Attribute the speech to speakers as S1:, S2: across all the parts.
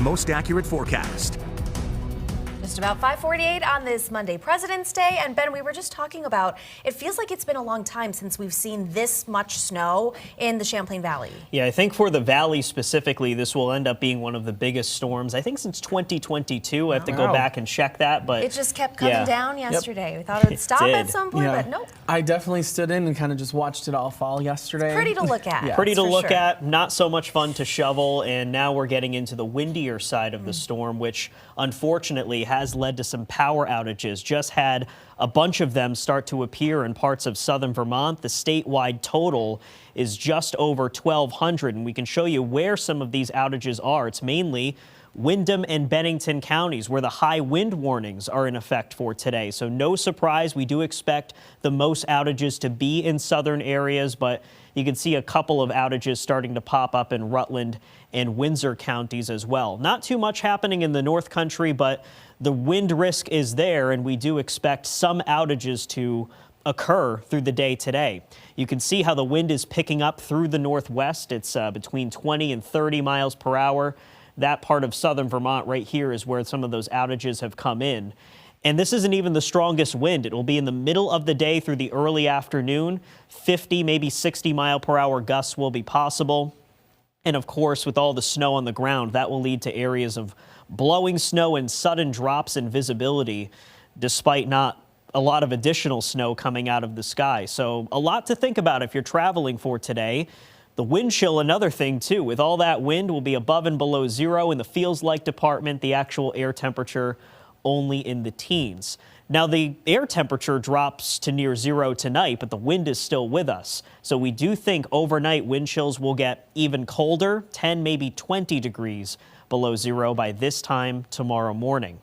S1: most accurate forecast.
S2: Just about 5:48 on this Monday, President's Day. And Ben, we were just talking about, it feels like it's been a long time since we've seen this much snow in the Champlain Valley.
S3: Yeah, I think for the valley specifically, this will end up being one of the biggest storms, I think, since 2022. I have to go back and check that, but
S2: it just kept coming down yesterday. We thought it would stop
S3: did.
S2: at some point, but nope.
S4: I definitely stood in and kind of just watched it all fall yesterday.
S2: It's pretty to look at.
S3: Pretty to look at, not so much fun to shovel, and now we're getting into the windier side of the storm, which unfortunately has led to some power outages. Just had a bunch of them start to appear in parts of southern Vermont. The statewide total is just over 1,200, and we can show you where some of these outages are. It's mainly Windham and Bennington counties where the high wind warnings are in effect for today. So no surprise, we do expect the most outages to be in southern areas, but you can see a couple of outages starting to pop up in Rutland and Windsor counties as well. Not too much happening in the North Country, but the wind risk is there, and we do expect some outages to occur through the day today. You can see how the wind is picking up through the northwest. It's between 20 and 30 miles per hour. That part of southern Vermont right here is where some of those outages have come in. And this isn't even the strongest wind. It will be in the middle of the day through the early afternoon. 50, maybe 60 mile per hour gusts will be possible. And of course, with all the snow on the ground, that will lead to areas of blowing snow and sudden drops in visibility, despite not a lot of additional snow coming out of the sky. So a lot to think about if you're traveling for today. The wind chill, another thing too. With all that wind, will be above and below zero in the feels like department. The actual air temperature only in the teens. Now, the air temperature drops to near zero tonight, but the wind is still with us. So we do think overnight wind chills will get even colder, 10, maybe 20 degrees below zero by this time tomorrow morning.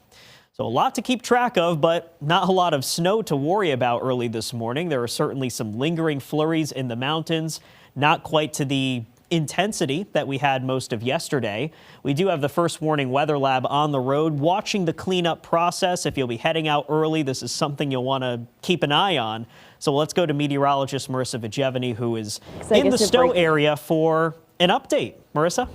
S3: So a lot to keep track of, but not a lot of snow to worry about early this morning. There are certainly some lingering flurries in the mountains, not quite to the intensity that we had most of yesterday. We do have the First Warning Weather Lab on the road watching the cleanup process. If you'll be heading out early, this is something you'll want to keep an eye on. So let's go to meteorologist Marissa Vigevany, who is in the Stowe area for an update. Marissa?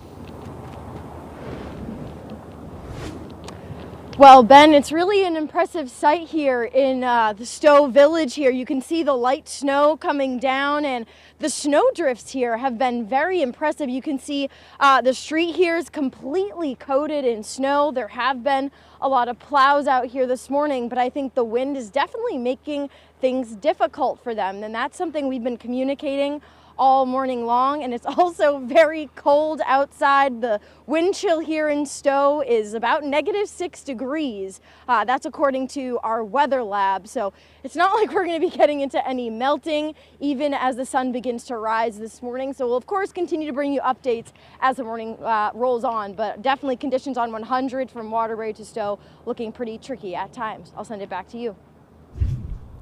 S5: Well, Ben, it's really an impressive sight here in the Stowe Village here. You can see the light snow coming down, and the snow drifts here have been very impressive. You can see the street here is completely coated in snow. There have been a lot of plows out here this morning, but I think the wind is definitely making things difficult for them. And that's something we've been communicating all morning long, and it's also very cold outside. The wind chill here in Stowe is about -6 degrees. That's according to our weather lab. So it's not like we're going to be getting into any melting even as the sun begins to rise this morning. So we'll of course continue to bring you updates as the morning rolls on, but definitely conditions on 100 from Waterbury to Stowe looking pretty tricky at times. I'll send it back to you.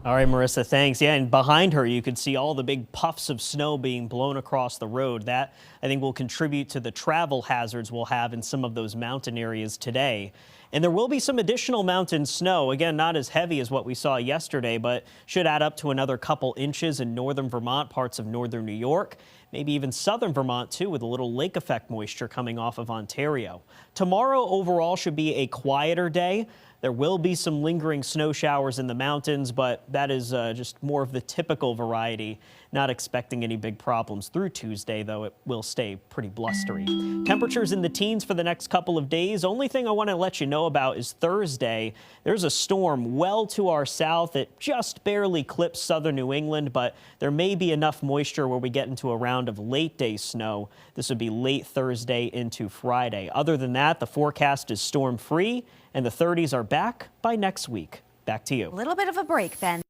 S3: All right, Marissa, thanks. Yeah, and behind her, you could see all the big puffs of snow being blown across the road. That, I think, will contribute to the travel hazards we'll have in some of those mountain areas today. And there will be some additional mountain snow. Again, not as heavy as what we saw yesterday, but should add up to another couple inches in northern Vermont, parts of northern New York, maybe even southern Vermont, too, with a little lake effect moisture coming off of Ontario. Tomorrow, overall, should be a quieter day. There will be some lingering snow showers in the mountains, but that is just more of the typical variety. Not expecting any big problems through Tuesday, though it will stay pretty blustery. Temperatures in the teens for the next couple of days. Only thing I want to let you know about is Thursday. There's a storm well to our south. It just barely clips southern New England, but there may be enough moisture where we get into a round of late day snow. This would be late Thursday into Friday. Other than that, the forecast is storm free, and the 30s are back by next week. Back to you.
S2: A little bit of a break, Ben.